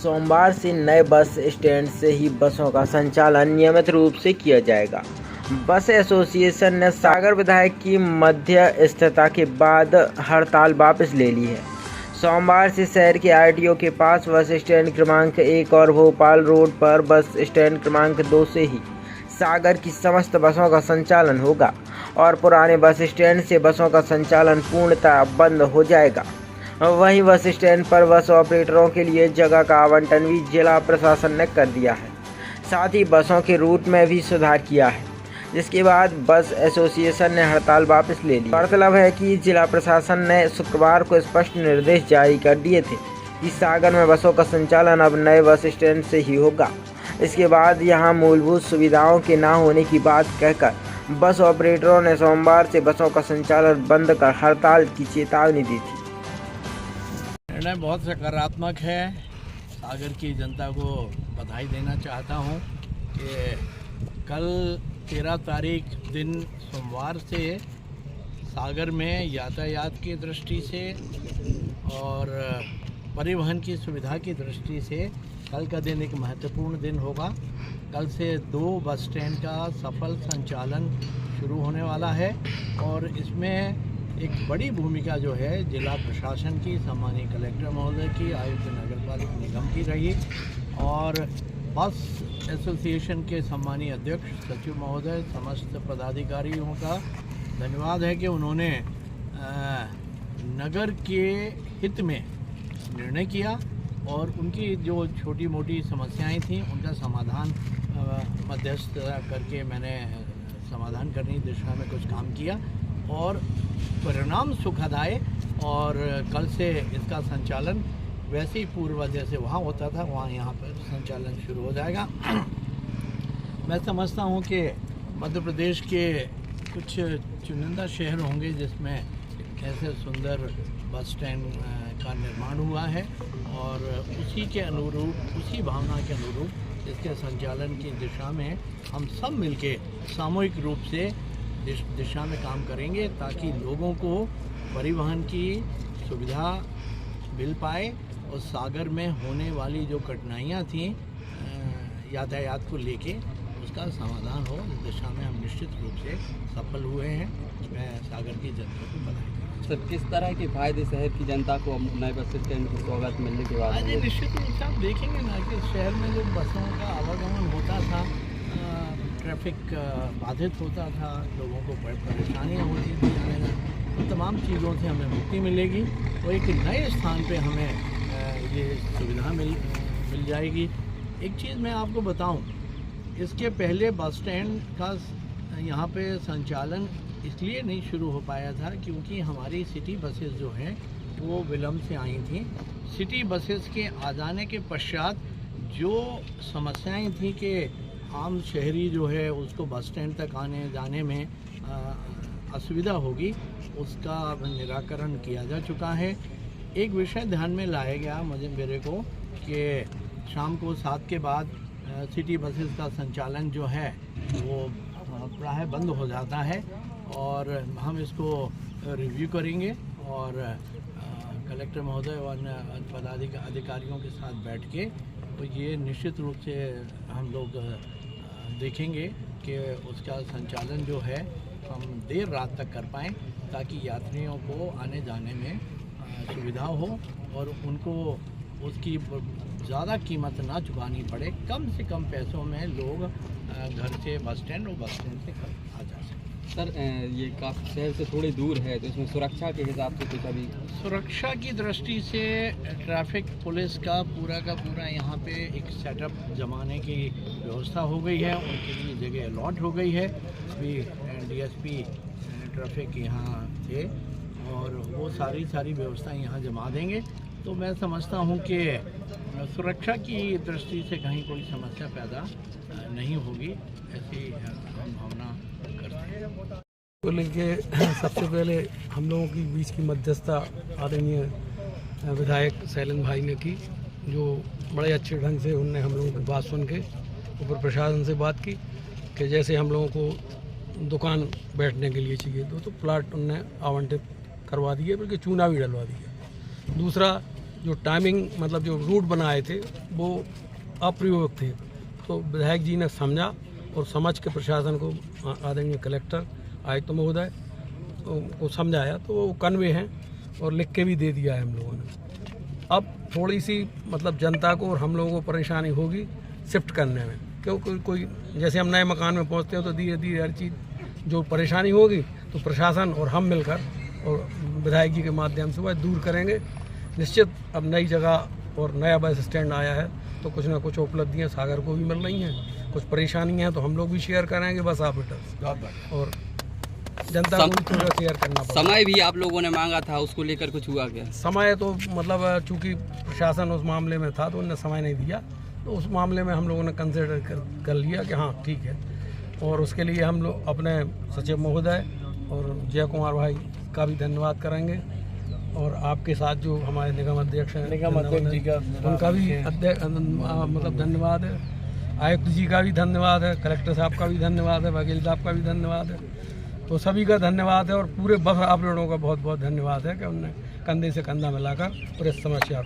सोमवार से नए बस स्टैंड से ही बसों का संचालन नियमित रूप से किया जाएगा। बस एसोसिएशन ने सागर विधायक की मध्यस्थता के बाद हड़ताल वापस ले ली है। सोमवार से शहर के आरटीओ के पास बस स्टैंड क्रमांक 1 और भोपाल रोड पर बस स्टैंड क्रमांक 2 से ही सागर की समस्त बसों का संचालन होगा और पुराने बस स्टैंड से बसों का संचालन पूर्णतः बंद हो जाएगा। वहीं बस स्टैंड पर बस ऑपरेटरों के लिए जगह का आवंटन भी जिला प्रशासन ने कर दिया है। साथ ही बसों के रूट में भी सुधार किया है, जिसके बाद बस एसोसिएशन ने हड़ताल वापस ले ली। गौरतलब है कि जिला प्रशासन ने शुक्रवार को स्पष्ट निर्देश जारी कर दिए थे कि सागर में बसों का संचालन अब नए बस स्टैंड से ही होगा। इसके बाद यहां मूलभूत सुविधाओं के न होने की बात कहकर बस ऑपरेटरों ने सोमवार से बसों का संचालन बंद कर हड़ताल की चेतावनी दी थी। निर्णय बहुत सकारात्मक है। सागर की जनता को बधाई देना चाहता हूं कि कल 13 तारीख दिन सोमवार से सागर में यातायात की दृष्टि से और परिवहन की सुविधा की दृष्टि से कल का दिन एक महत्वपूर्ण दिन होगा। कल से 2 बस स्टैंड का सफल संचालन शुरू होने वाला है और इसमें एक बड़ी भूमिका जो है जिला प्रशासन की, सम्मानीय कलेक्टर महोदय की, आयुक्त नगर पालिका निगम की रही और बस एसोसिएशन के सम्मानीय अध्यक्ष सचिव महोदय, समस्त पदाधिकारियों का धन्यवाद है कि उन्होंने नगर के हित में निर्णय किया और उनकी जो छोटी मोटी समस्याएं थीं उनका समाधान मध्यस्थ करके मैंने समाधान करने की दिशा में कुछ काम किया और परिणाम सुखद आए और कल से इसका संचालन वैसे ही पूर्व जैसे वहाँ होता था वहाँ यहाँ पर संचालन शुरू हो जाएगा। मैं समझता हूँ कि मध्य प्रदेश के कुछ चुनिंदा शहर होंगे जिसमें ऐसे सुंदर बस स्टैंड का निर्माण हुआ है और उसी के अनुरूप, उसी भावना के अनुरूप इसके संचालन की दिशा में हम सब मिलके सामूहिक रूप से दिशा में काम करेंगे ताकि लोगों को परिवहन की सुविधा मिल पाए और सागर में होने वाली जो कठिनाइयाँ थीं यातायात को लेके उसका समाधान हो। इस दिशा में हम निश्चित रूप से सफल हुए हैं। मैं सागर की जनता को बधाई देता हूं। सर, किस तरह के फायदे शहर की जनता को नए बस स्टैंड की सौगात मिलने के बाद? अरे निश्चित रूप से आप देखेंगे ना कि शहर में जो बसों का आवागमन होता था, ट्रैफिक बाधित होता था, लोगों को बड़ी परेशानियाँ होती थी आने में, उन तमाम चीज़ों से हमें मुक्ति मिलेगी और एक नए स्थान पे हमें ये सुविधा मिल जाएगी। एक चीज़ मैं आपको बताऊं, इसके पहले बस स्टैंड का यहाँ पे संचालन इसलिए नहीं शुरू हो पाया था क्योंकि हमारी सिटी बसेस जो हैं वो विलम्ब से आई थी। सिटी बसेस के आ जाने के पश्चात जो समस्याएं थी कि आम शहरी जो है उसको बस स्टैंड तक आने जाने में असुविधा होगी, उसका निराकरण किया जा चुका है। एक विषय ध्यान में लाया गया मेरे को कि शाम को 7 के बाद सिटी बसेस का संचालन जो है वो प्राय बंद हो जाता है और हम इसको रिव्यू करेंगे और कलेक्टर महोदय और अधिकारियों के साथ बैठ के तो ये निश्चित रूप से हम लोग देखेंगे कि उसका संचालन जो है हम देर रात तक कर पाएँ ताकि यात्रियों को आने जाने में सुविधा हो और उनको उसकी ज़्यादा कीमत ना चुकानी पड़े। कम से कम पैसों में लोग घर से बस स्टैंड और बस स्टैंड से आ जा सकें। सर, ये काफ़ी शहर से थोड़ी दूर है तो इसमें सुरक्षा के हिसाब से कुछ अभी? सुरक्षा की दृष्टि से ट्रैफिक पुलिस का पूरा यहाँ पे एक सेटअप जमाने की व्यवस्था हो गई है, उनके लिए जगह अलॉट हो गई है। अभी डीएसपी ट्रैफिक यहाँ थे और वो सारी व्यवस्था यहाँ जमा देंगे। तो मैं समझता हूँ कि सुरक्षा की दृष्टि से कहीं कोई समस्या पैदा नहीं होगी, ऐसी हम भावना करते हैं। को लेके सबसे पहले हम लोगों की बीच की मध्यस्थता आदरणीय विधायक शैलेंद्र भाई ने की, जो बड़े अच्छे ढंग से उनने हम लोगों की बात सुन के ऊपर प्रशासन से बात की कि जैसे हम लोगों को दुकान बैठने के लिए चाहिए तो प्लाट उनने आवंटित करवा दिए, बल्कि चूना भी डलवा दिया। दूसरा, जो टाइमिंग मतलब जो रूट बनाए थे वो अप्रयोग थे। तो विधायक जी ने समझा और समझ के प्रशासन को आदरणीय कलेक्टर आयुक्त महोदय को समझाया, तो वो कन्वे हैं और लिख के भी दे दिया है हम लोगों ने। अब थोड़ी सी मतलब जनता को और हम लोगों को परेशानी होगी शिफ्ट करने में, क्योंकि कोई जैसे हम नए मकान में पहुंचते हो तो धीरे धीरे हर चीज़ जो परेशानी होगी तो प्रशासन और हम मिलकर और विधायक जी के माध्यम से वह दूर करेंगे। निश्चित अब नई जगह और नया बस स्टैंड आया है तो कुछ ना कुछ उपलब्धियां सागर को भी मिल रही हैं, कुछ परेशानियां तो हम लोग भी शेयर करेंगे बस ऑपरेटर्स और जनता को भी थोड़ा शेयर करना पड़ेगा। समय भी आप लोगों ने मांगा था, उसको लेकर कुछ हुआ क्या? समय तो मतलब चूंकि प्रशासन उस मामले में था तो उन्होंने समय नहीं दिया, तो उस मामले में हम लोगों ने कंसिडर कर लिया कि हाँ ठीक है। और उसके लिए हम लोग अपने सचिव महोदय और जय कुमार भाई का भी धन्यवाद करेंगे और आपके साथ जो हमारे निगम अध्यक्ष हैं उनका भी मतलब धन्यवाद है, आयुक्त जी का भी धन्यवाद है, कलेक्टर साहब का भी धन्यवाद है, वकील साहब का भी धन्यवाद है। तो सभी का धन्यवाद है और पूरे बस ऑपरेटरों का बहुत बहुत धन्यवाद है कि उन्होंने कंधे से कंधा मिलाकर और इस समस्या को